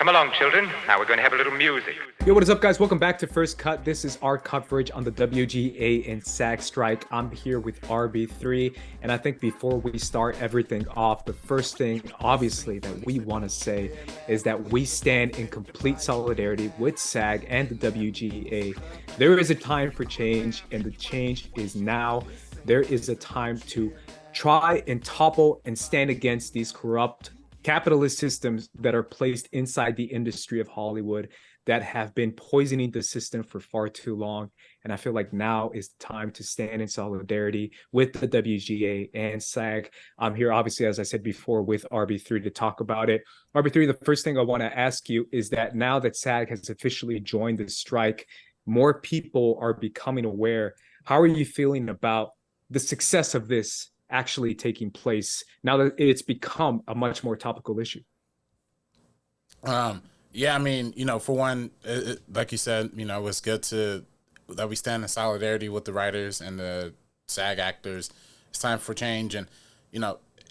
Come along, children. Now we're going to have a little music. Yo, what is up, guys? Welcome back to First Cut. This is our coverage on the WGA and SAG strike. I'm here with RB3, and I think before we start everything off, the first thing, obviously, that we want to say is that we stand in complete solidarity with SAG and the WGA. There is a time for change, and the change is now. There is a time to try and topple and stand against these corrupt capitalist systems that are placed inside the industry of Hollywood that have been poisoning the system for far too long. And I feel like now is the time to stand in solidarity with the WGA and SAG. I'm here, obviously, as I said before, with RB3 to talk about it. RB3, the first thing I want to ask you is that now that SAG has officially joined the strike, more people are becoming aware. How are you feeling about the success of this actually taking place now that it's become a much more topical issue? Yeah, I mean, for one, like you said, it's good that we stand in solidarity with the writers and the SAG actors. It's time for change. And,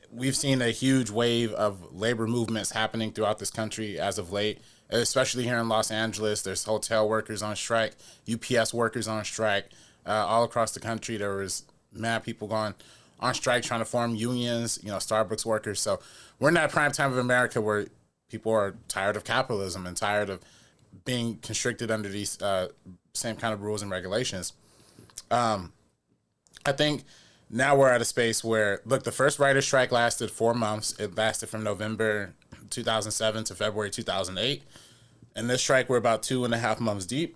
we've seen a huge wave of labor movements happening throughout this country as of late, especially here in Los Angeles. There's hotel workers on strike, UPS workers on strike. All across the country, there was mad people going on strike trying to form unions, Starbucks workers. So we're in that prime time of America where people are tired of capitalism and tired of being constricted under these same kind of rules and regulations. I think now we're at a space where, look, the first writer's strike lasted 4 months. It lasted from November 2007 to February 2008. And this strike, we're about 2.5 months deep.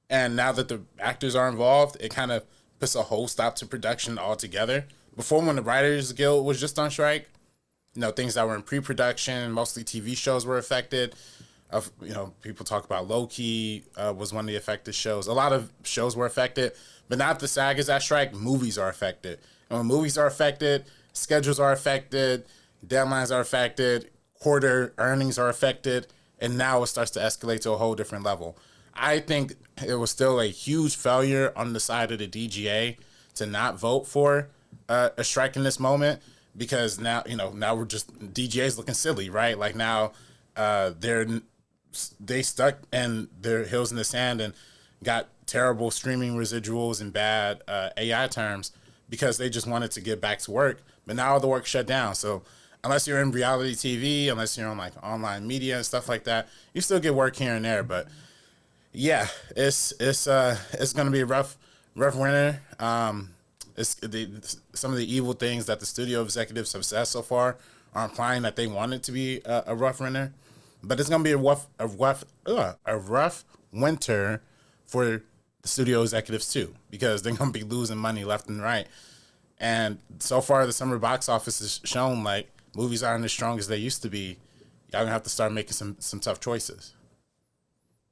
And now that the actors are involved, it kind of puts a whole stop to production altogether. Before, when the Writers Guild was just on strike, things that were in pre-production, mostly TV shows were affected. People talk about Loki was one of the affected shows. A lot of shows were affected, but now that the SAG is at strike, movies are affected. And when movies are affected, schedules are affected, deadlines are affected, quarter earnings are affected, and now it starts to escalate to a whole different level. I think it was still a huge failure on the side of the DGA to not vote for a strike in this moment, because now we're just, DGA's looking silly, right? Like now they stuck in their heels in the sand and got terrible streaming residuals and bad AI terms because they just wanted to get back to work, but now all the work shut down. So unless you're in reality TV, unless you're on like online media and stuff like that, you still get work here and there. But yeah, it's gonna be a rough winter. Some of the evil things that the studio executives have said so far are implying that they want it to be a rough winter, but it's going to be a rough winter for the studio executives too, because they're going to be losing money left and right. And so far, the summer box office has shown like movies aren't as strong as they used to be. Y'all gonna have to start making some tough choices.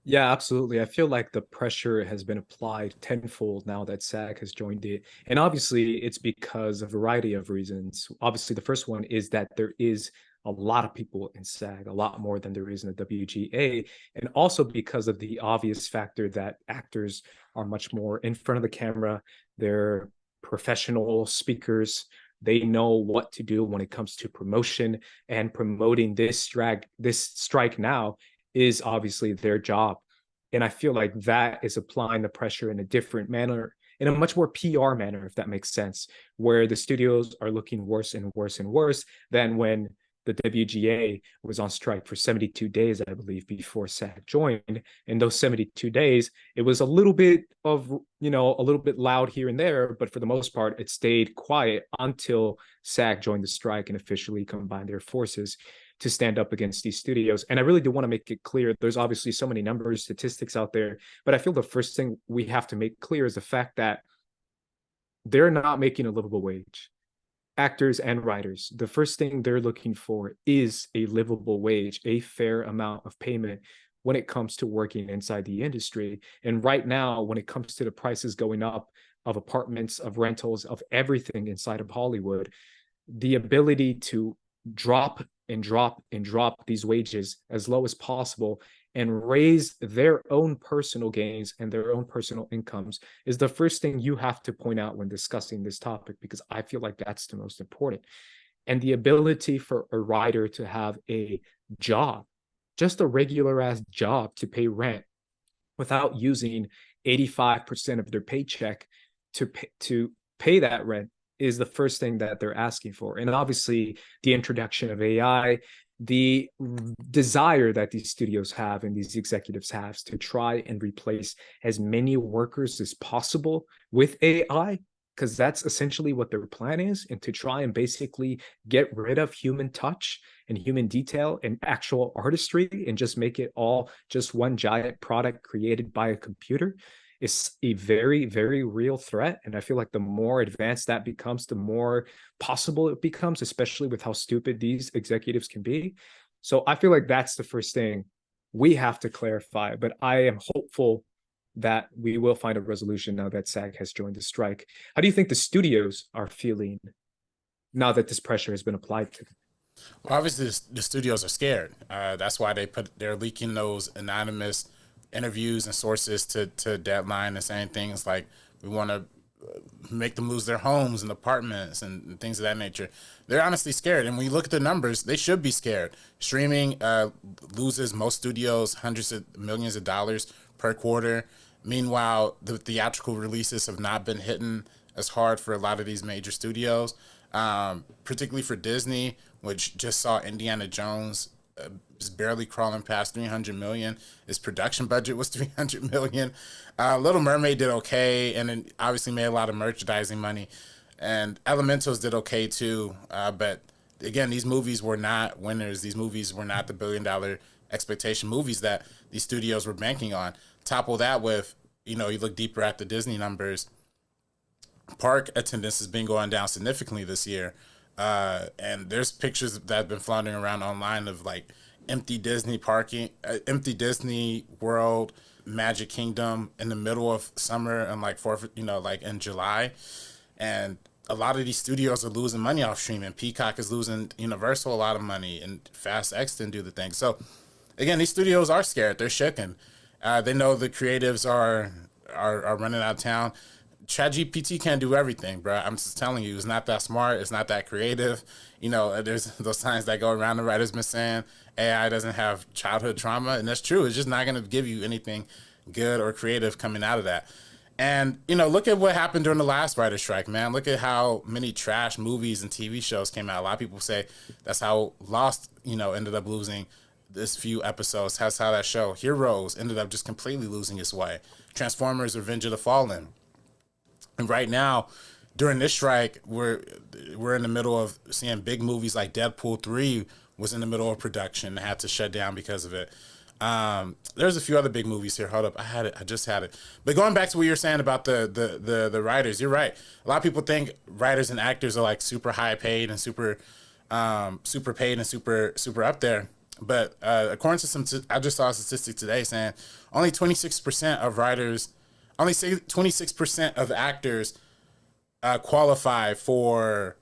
Yeah, absolutely. I feel like the pressure has been applied tenfold now that SAG has joined it. And obviously, it's because of a variety of reasons. Obviously, the first one is that there is a lot of people in SAG, a lot more than there is in the WGA. And also because of the obvious factor that actors are much more in front of the camera. They're professional speakers. They know what to do when it comes to promotion, and promoting this strike now is obviously their job. And I feel like that is applying the pressure in a different manner, in a much more PR manner, if that makes sense, where the studios are looking worse and worse and worse than when the WGA was on strike for 72 days, I believe, before SAG joined. In those 72 days, it was a little bit loud here and there, but for the most part, it stayed quiet until SAG joined the strike and officially combined their forces to stand up against these studios. And I really do want to make it clear, there's obviously so many numbers, statistics out there, but I feel the first thing we have to make clear is the fact that they're not making a livable wage. Actors and writers, the first thing they're looking for is a livable wage, a fair amount of payment when it comes to working inside the industry. And right now, when it comes to the prices going up of apartments, of rentals, of everything inside of Hollywood, the ability to drop and drop and drop these wages as low as possible and raise their own personal gains and their own personal incomes is the first thing you have to point out when discussing this topic, because I feel like that's the most important. And the ability for a writer to have a job just a regular ass job to pay rent without using 85% of their paycheck to pay that rent is the first thing that they're asking for. And obviously, the introduction of AI, the desire that these studios have and these executives have to try and replace as many workers as possible with AI, because that's essentially what their plan is, and to try and basically get rid of human touch and human detail and actual artistry and just make it all just one giant product created by a computer is a very, very real threat. And I feel like the more advanced that becomes, the more possible it becomes, especially with how stupid these executives can be. So I feel like that's the first thing we have to clarify. But I am hopeful that we will find a resolution now that SAG has joined the strike. How do you think the studios are feeling now that this pressure has been applied to them? Well, obviously, the studios are scared. That's why they're leaking those anonymous interviews and sources to Deadline and saying things like, we want to make them lose their homes and apartments and things of that nature. They're honestly scared. And when you look at the numbers, they should be scared. Streaming loses most studios hundreds of millions of dollars per quarter. Meanwhile, the theatrical releases have not been hitting as hard for a lot of these major studios, particularly for Disney, which just saw Indiana Jones is barely crawling past 300 million. His production budget was 300 million. Little Mermaid did okay, and then obviously made a lot of merchandising money. And Elementals did okay too. But again, these movies were not winners. These movies were not the billion-dollar expectation movies that these studios were banking on. Topple that with, you look deeper at the Disney numbers. Park attendance has been going down significantly this year. And there's pictures that have been floundering around online of like empty Disney parking, empty Disney World, Magic Kingdom in the middle of summer and like like in July. And a lot of these studios are losing money off streaming. Peacock is losing Universal a lot of money, and Fast X didn't do the thing. So again, these studios are scared. They're shaken. They know the creatives are running out of town. ChatGPT can't do everything, bro. I'm just telling you, it's not that smart. It's not that creative. There's those signs that go around the writers been saying AI doesn't have childhood trauma, and that's true. It's just not going to give you anything good or creative coming out of that. And, look at what happened during the last writer's strike, man. Look at how many trash movies and TV shows came out. A lot of people say that's how Lost, ended up losing this few episodes. That's how that show, Heroes, ended up just completely losing its way. Transformers, Revenge of the Fallen. And right now, during this strike, we're in the middle of seeing big movies like Deadpool 3 was in the middle of production and had to shut down because of it. There's a few other big movies here. Hold up. I just had it. But going back to what you're saying about the writers, you're right. A lot of people think writers and actors are like super high paid and super paid and super up there. But according to I just saw a statistic today saying only 26% of writers, only 26% of actors qualify for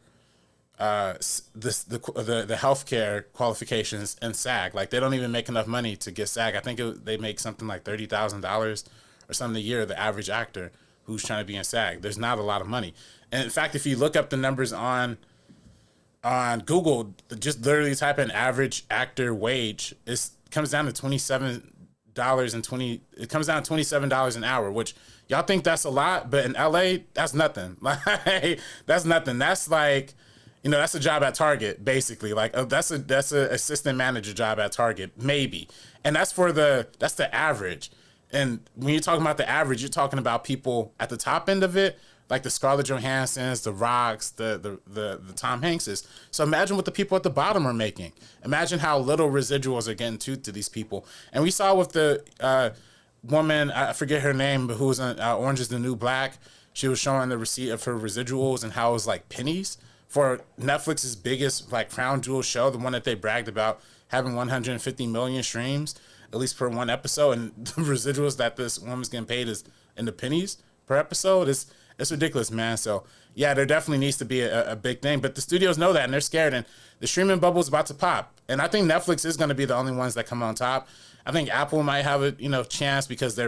the healthcare qualifications in SAG. Like, they don't even make enough money to get SAG. I think they make something like $30,000 or something a year, the average actor who's trying to be in SAG. There's not a lot of money. And in fact, if you look up the numbers on Google, just literally type in average actor wage, it comes down to it comes down to $27 an hour, which y'all think that's a lot, but in LA, that's nothing. Like, that's nothing. That's like, that's a job at Target, basically. Like, that's a assistant manager job at Target, maybe. And that's the average. And when you're talking about the average, you're talking about people at the top end of it, like the Scarlett Johanssons, the Rocks, the Tom Hankses. So imagine what the people at the bottom are making. Imagine how little residuals are getting to these people. And we saw with the woman, I forget her name, but who was on Orange is the New Black. She was showing the receipt of her residuals and how it was like pennies for Netflix's biggest like crown jewel show, the one that they bragged about having 150 million streams, at least per one episode. And the residuals that this woman's getting paid is in the pennies per episode. It's ridiculous, man. So, yeah, there definitely needs to be a big thing. But the studios know that, and they're scared. And the streaming bubble is about to pop. And I think Netflix is going to be the only ones that come on top. I think Apple might have a chance because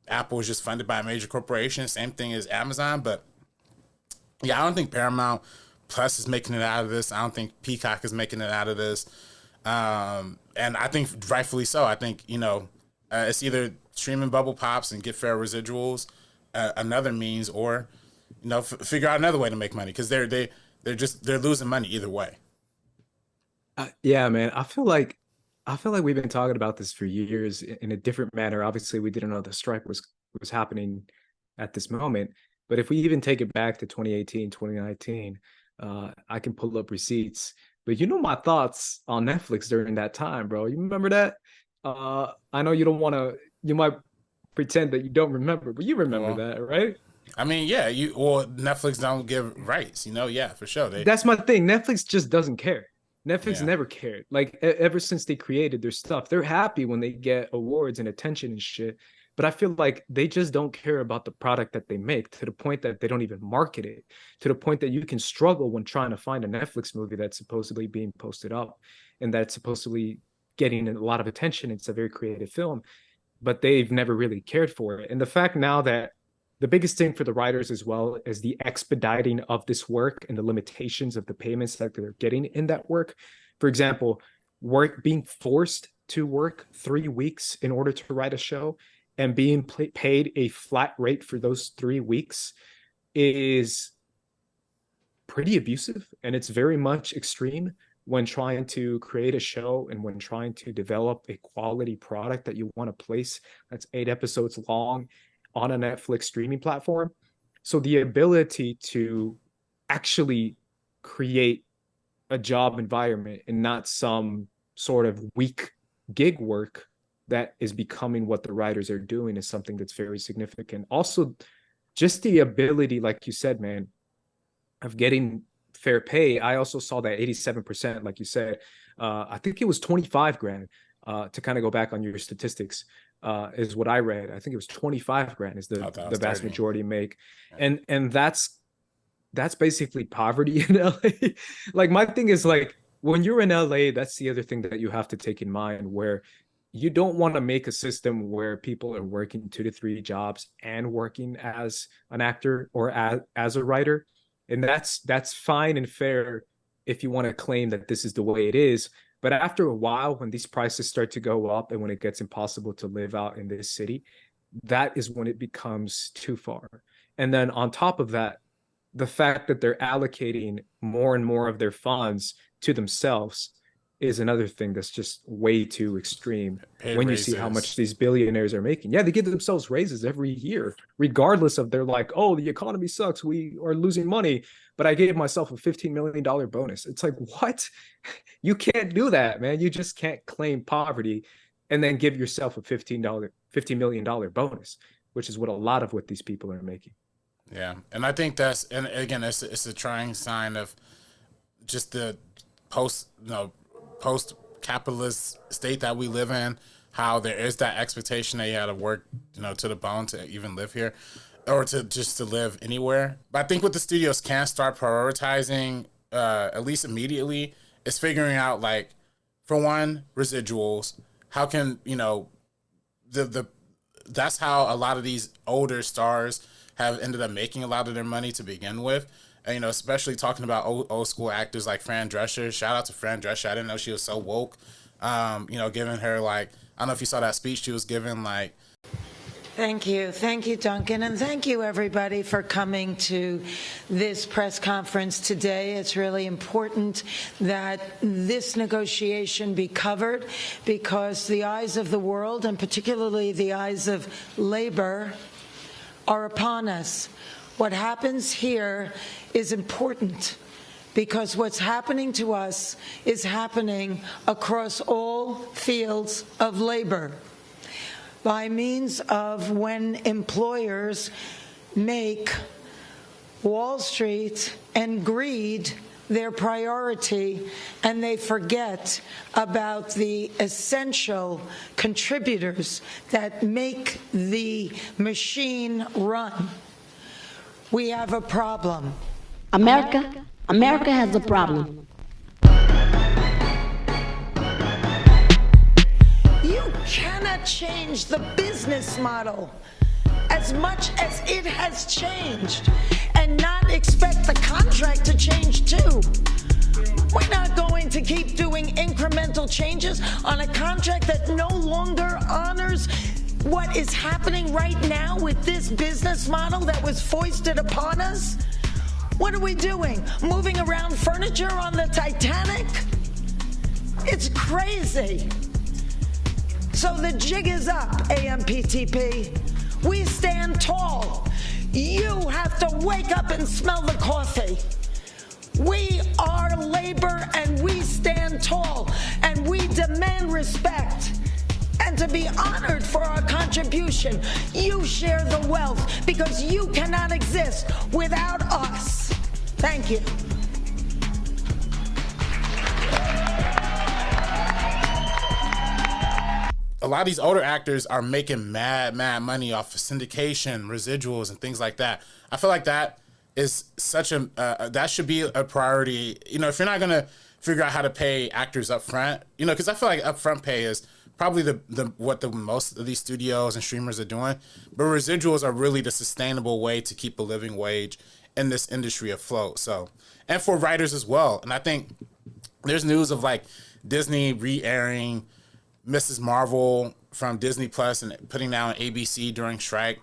Apple is just funded by a major corporation. Same thing as Amazon. But, yeah, I don't think Paramount Plus is making it out of this. I don't think Peacock is making it out of this. And I think rightfully so. I think, it's either streaming bubble pops and get fair residuals, another means, or, figure out another way to make money, because they're losing money either way. Yeah, man. I feel like we've been talking about this for years in a different manner. Obviously, we didn't know the strike was happening at this moment. But if we even take it back to 2018, 2019, I can pull up receipts. But my thoughts on Netflix during that time, bro. You remember that? I know you don't want to. You might pretend that you don't remember, but you remember that, right? I mean, yeah. Netflix don't give rights. Yeah, for sure. That's my thing. Netflix just doesn't care. Netflix never cared. Like, ever since they created their stuff, they're happy when they get awards and attention and shit. But I feel like they just don't care about the product that they make, to the point that they don't even market it, to the point that you can struggle when trying to find a Netflix movie that's supposedly being posted up and that's supposedly getting a lot of attention. It's a very creative film, but they've never really cared for it. And the fact now that the biggest thing for the writers, as well as the expediting of this work and the limitations of the payments that they're getting in that work. For example, being forced to work 3 weeks in order to write a show and being paid a flat rate for those 3 weeks is pretty abusive. And it's very much extreme when trying to create a show and when trying to develop a quality product that you want to place that's 8 episodes long on a Netflix streaming platform. So the ability to actually create a job environment and not some sort of weak gig work that is becoming what the writers are doing is something that's very significant. Also, just the ability, like you said, man, of getting fair pay. I also saw that 87%, like you said, I think it was 25 grand, to kind of go back on your statistics, is what I read. I think it was 25 grand is the vast majority make. Yeah. And that's basically poverty in LA. Like, my thing is, like, when you're in LA, that's the other thing that you have to take in mind, where you don't want to make a system where people are working 2 to 3 jobs and working as an actor or as a writer. And that's fine and fair if you want to claim that this is the way it is. But after a while, when these prices start to go up and when it gets impossible to live out in this city, that is when it becomes too far. And then on top of that, the fact that they're allocating more and more of their funds to themselves is another thing that's just way too extreme. When you see how much these billionaires are making. Yeah, they give themselves raises every year, regardless of, they're like, oh, the economy sucks, we are losing money, but I gave myself a $15 million bonus. It's like, what? You can't do that, man. You just can't claim poverty and then give yourself a $15 million bonus, which is what a lot of what these people are making. Yeah, and I think that's, and again, it's a trying sign of just the post-capitalist state that we live in, how there is that expectation that you had to work, to the bone to even live here, or to live anywhere. But I think what the studios can start prioritizing, at least immediately, is figuring out, like, for one, residuals. How can, that's how a lot of these older stars have ended up making a lot of their money to begin with. And, especially talking about old school actors like Fran Drescher. Shout out to Fran Drescher. I didn't know she was so woke. Giving her, like, I don't know if you saw that speech she was giving, like. Thank you, Duncan, and thank you, everybody, for coming to this press conference today. It's really important that this negotiation be covered, because the eyes of the world, and particularly the eyes of labor, are upon us. What happens here is important, because what's happening to us is happening across all fields of labor, by means of when employers make Wall Street and greed their priority, and they forget about the essential contributors that make the machine run. We have a problem. America has a problem. You cannot change the business model as much as it has changed and not expect the contract to change too. We're not going to keep doing incremental changes on a contract that no longer honors what is happening right now with this business model that was foisted upon us. What are we doing? Moving around furniture on the Titanic? It's crazy. So the jig is up, AMPTP. We stand tall. You have to wake up and smell the coffee. We are labor and we stand tall and we demand respect and to be honored for our contribution. You share the wealth because you cannot exist without us. Thank you. A lot of these older actors are making mad money off of syndication, residuals, and things like that. I feel like that is such a that should be a priority. You know, if you're not gonna figure out how to pay actors up front, you know, because I feel like upfront pay is probably what the most of these studios and streamers are doing. But residuals are really the sustainable way to keep a living wage in this industry afloat. So, and for writers as well. And I think there's news of like Disney re-airing Mrs. Marvel from Disney Plus and putting that on ABC during strike,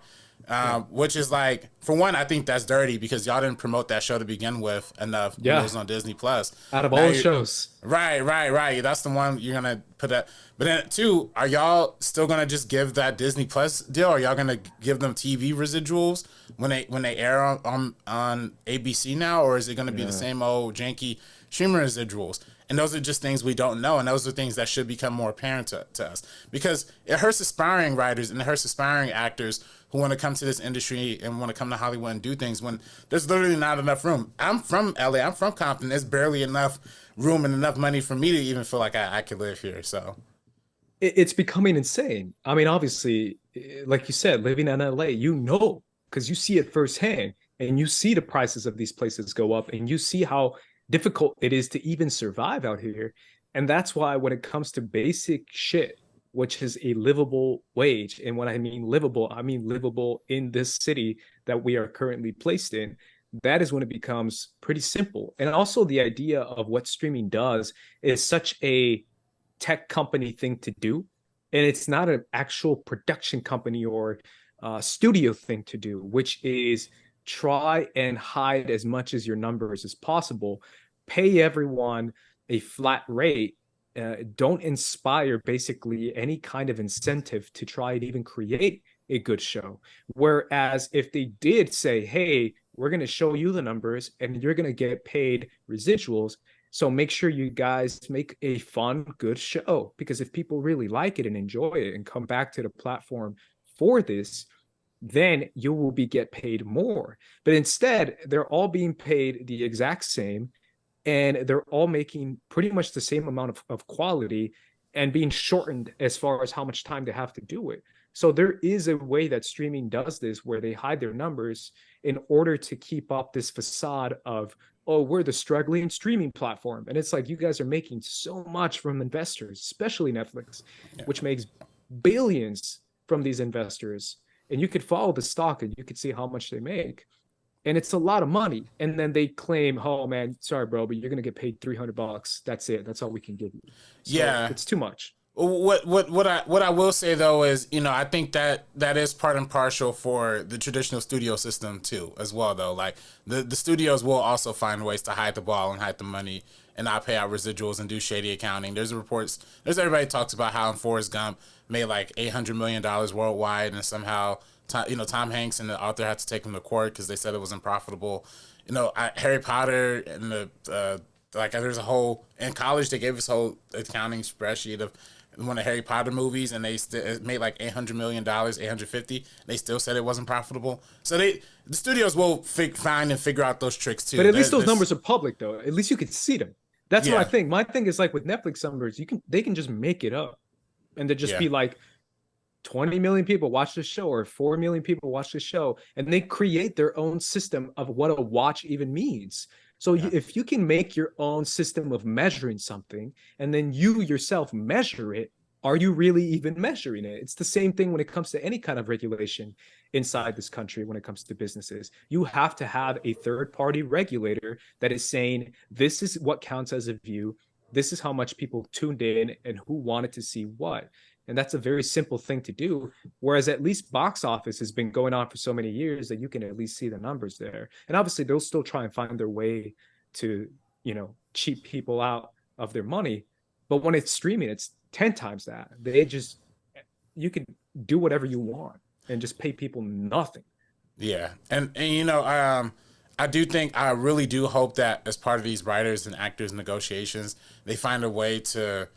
which is like, for one, I think that's dirty because y'all didn't promote that show to begin with enough when it was on Disney Plus. Out of all the shows. Right. That's the one you're going to put that. But then, two, are y'all still going to just give that Disney Plus deal? Are y'all going to give them TV residuals when they air on ABC now? Or is it going to be the same old janky streamer residuals? And those are just things we don't know. And those are things that should become more apparent to us. Because it hurts aspiring writers and it hurts aspiring actors who want to come to this industry and want to come to Hollywood and do things when there's literally not enough room. I'm from LA. I'm from Compton. There's barely enough room and enough money for me to even feel like I could live here. So it's becoming insane. I mean, obviously, like you said, living in LA, you know, because you see it firsthand and you see the prices of these places go up and you see how difficult it is to even survive out here. And that's why when it comes to basic shit, which is a livable wage, and when I mean livable in this city that we are currently placed in, that is when it becomes pretty simple. And also the idea of what streaming does is such a tech company thing to do. And it's not an actual production company or studio thing to do, which is try and hide as much as your numbers as possible, pay everyone a flat rate, don't inspire basically any kind of incentive to try and even create a good show. Whereas if they did say, hey, we're going to show you the numbers and you're going to get paid residuals, so make sure you guys make a fun, good show, because if people really like it and enjoy it and come back to the platform for this, then you will get paid more. But instead, they're all being paid the exact same, and they're all making pretty much the same amount of quality and being shortened as far as how much time they have to do it. So there is a way that streaming does this where they hide their numbers in order to keep up this facade of, oh, we're the struggling streaming platform. And it's like, you guys are making so much from investors, especially Netflix, which makes billions from these investors. And you could follow the stock and you could see how much they make. And it's a lot of money. And then they claim, oh man, sorry, bro, but you're going to get paid $300. That's it. That's all we can give you. So it's too much. What I will say though is, you know, I think that is part and partial for the traditional studio system too, as well though. Like the studios will also find ways to hide the ball and hide the money and not pay out residuals and do shady accounting. There's everybody talks about how in Forrest Gump made like $800 million worldwide, and somehow Tom Hanks and the author had to take him to court because they said it wasn't profitable. You know, Harry Potter and there's a whole, in college they gave us a whole accounting spreadsheet of one of Harry Potter movies, and they made like $800 million, $850. They still said it wasn't profitable. So the studios will find and figure out those tricks too. But at least those numbers are public though. At least you can see them. That's what I think. My thing is like with Netflix numbers, they can just make it up, and they just be like 20 million people watch the show or 4 million people watch the show, and they create their own system of what a watch even means. So if you can make your own system of measuring something and then you yourself measure it are you really even measuring it? It's the same thing when it comes to any kind of regulation inside this country. When it comes to businesses, you have to have a third-party regulator that is saying, this is what counts as a view, this is how much people tuned in and who wanted to see what. And that's a very simple thing to do. Whereas at least box office has been going on for so many years that you can at least see the numbers there. And obviously they'll still try and find their way to, cheat people out of their money. But when it's streaming, it's 10 times that. You can do whatever you want and just pay people nothing. Yeah. And I really do hope that as part of these writers and actors negotiations, they find a way to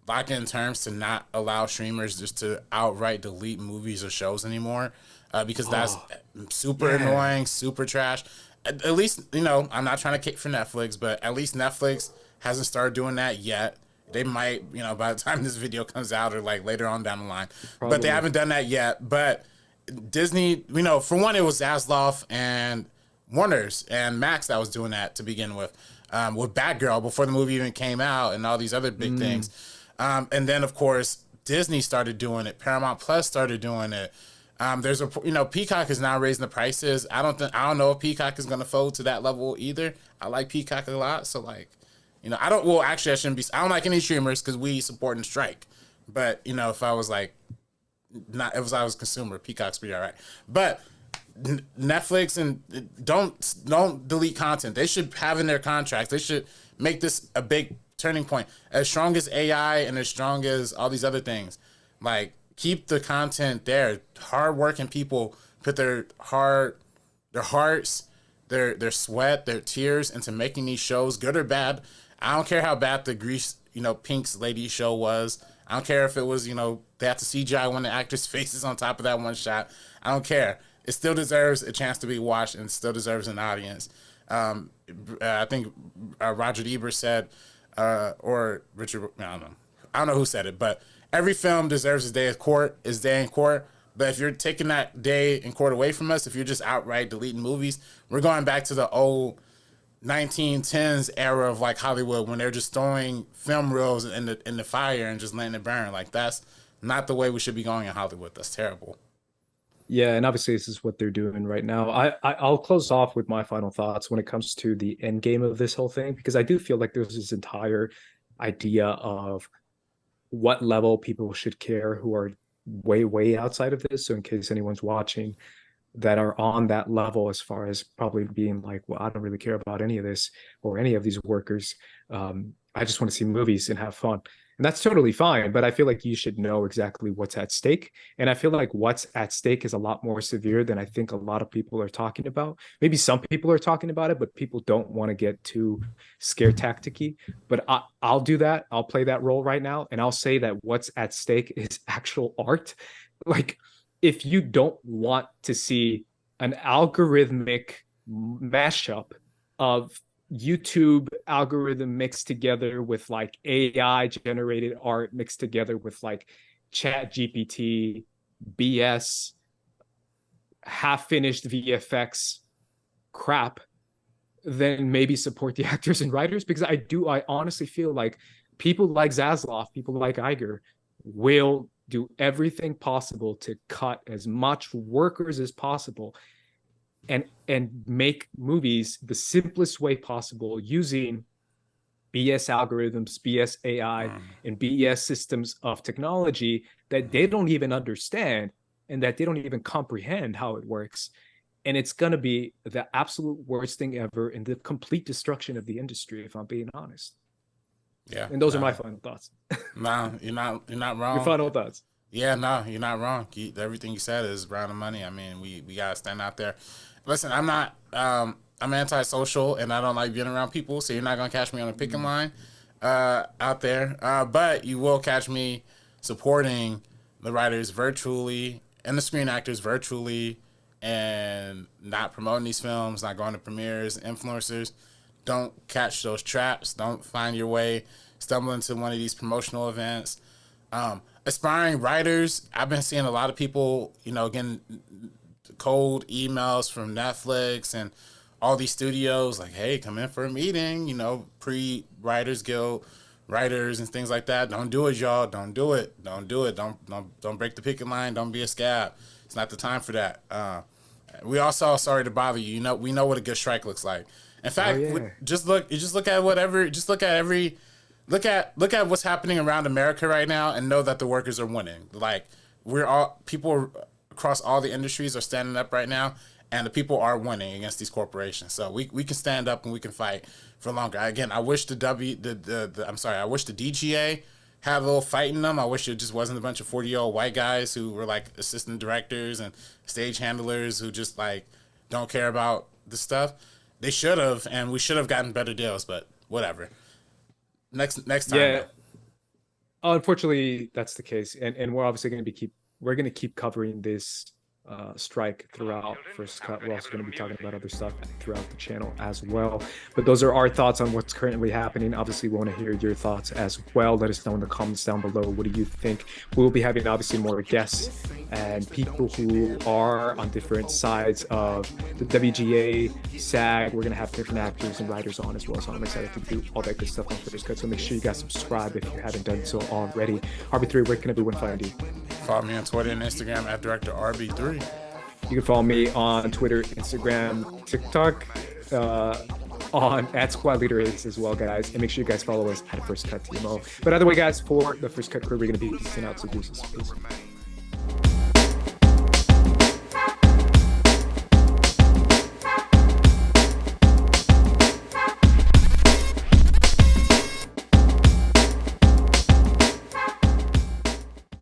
lock in terms to not allow streamers just to outright delete movies or shows anymore, because that's super annoying, super trash. At least, I'm not trying to kick for Netflix, but at least Netflix hasn't started doing that yet. They might, by the time this video comes out or like later on down the line. Probably. But they haven't done that yet. But Disney, for one, it was Zaslav and Warner's and Max that was doing that to begin with Batgirl before the movie even came out and all these other big things. And then, of course, Disney started doing it. Paramount Plus started doing it. There's Peacock is now raising the prices. I don't know if Peacock is going to fold to that level either. I like Peacock a lot. So, I don't like any streamers because we support and strike. But, if I was if I was a consumer, Peacock's be all right. But Netflix and don't delete content. They should have in their contracts. They should make this a big turning point. As strong as AI and as strong as all these other things, keep the content there. Hardworking people put their hearts, their sweat, their tears into making these shows, good or bad. I don't care how bad the Grease, Pink's Lady show was. I don't care if it was, they have to CGI one of the actors' faces on top of that one shot. I don't care. It still deserves a chance to be watched and still deserves an audience. I think Roger Ebert said, or Richard, I don't know who said it, but every film deserves its day in court. But if you're taking that day in court away from us, if you're just outright deleting movies, we're going back to the old 1910s era of Hollywood when they're just throwing film reels in the fire and just letting it burn. That's not the way we should be going in Hollywood. That's terrible. Yeah, and obviously this is what they're doing right now. I'll close off with my final thoughts when it comes to the end game of this whole thing, because I do feel like there's this entire idea of what level people should care who are way, way outside of this. So in case anyone's watching that are on that level as far as probably being well, I don't really care about any of this or any of these workers. I just want to see movies and have fun. And that's totally fine, but I feel like you should know exactly what's at stake. And I feel like what's at stake is a lot more severe than I think a lot of people are talking about. Maybe some people are talking about it, but people don't want to get too scare tacticy. But I'll do that. I'll play that role right now. And I'll say that what's at stake is actual art. If you don't want to see an algorithmic mashup of YouTube algorithm mixed together with AI generated art mixed together with Chat GPT, BS, half finished VFX crap, then maybe support the actors and writers, because I honestly feel like people like Zaslav, people like Iger will do everything possible to cut as much workers as possible and make movies the simplest way possible using BS algorithms, BS AI, and BS systems of technology that they don't even understand and that they don't even comprehend how it works. And it's going to be the absolute worst thing ever and the complete destruction of the industry, if I'm being honest. Yeah. And those are my final thoughts. No, you're not wrong. Your final thoughts. Yeah, no, you're not wrong. Everything you said is round of money. I mean, we got to stand out there. Listen, I'm antisocial and I don't like being around people, so you're not going to catch me on a picking line out there. But you will catch me supporting the writers virtually and the screen actors virtually and not promoting these films, not going to premieres, influencers. Don't catch those traps. Don't find your way, stumble into one of these promotional events. Aspiring writers, I've been seeing a lot of people, getting cold emails from Netflix and all these studios hey, come in for a meeting, pre-Writers Guild writers and things like that. Don't do it, y'all. Don't do it. Don't do it. Don't break the picket line. Don't be a scab. It's not the time for that. We also sorry to bother you. We know what a good strike looks like. In fact, just look at what's happening around America right now and know that the workers are winning. Like people across all the industries are standing up right now, and the people are winning against these corporations. So we can stand up and we can fight for longer. Again, I wish the DGA had a little fight in them. I wish it just wasn't a bunch of 40-year-old white guys who were like assistant directors and stage handlers who just like don't care about the stuff. They should have, and we should have gotten better deals, but whatever. Next time. Yeah. Unfortunately, that's the case, and we're obviously going to keep covering this strike throughout First Cut. We're also going to be talking about other stuff throughout the channel as well. But those are our thoughts on what's currently happening. Obviously, we want to hear your thoughts as well. Let us know in the comments down below. What do you think? We'll be having obviously more guests and people who are on different sides of the WGA, SAG. We're going to have different actors and writers on as well. So I'm excited to do all that good stuff on First Cut. So make sure you guys subscribe if you haven't done so already. RB3, where can everyone find you? Follow me on Twitter and Instagram at Director RB3. You can follow me on Twitter, Instagram, TikTok, on at Squad Leader Ace as well, guys. And make sure you guys follow us at First Cut TMO. But either way, guys, for the First Cut crew, we're going to be peacing out. So deuces. Peace.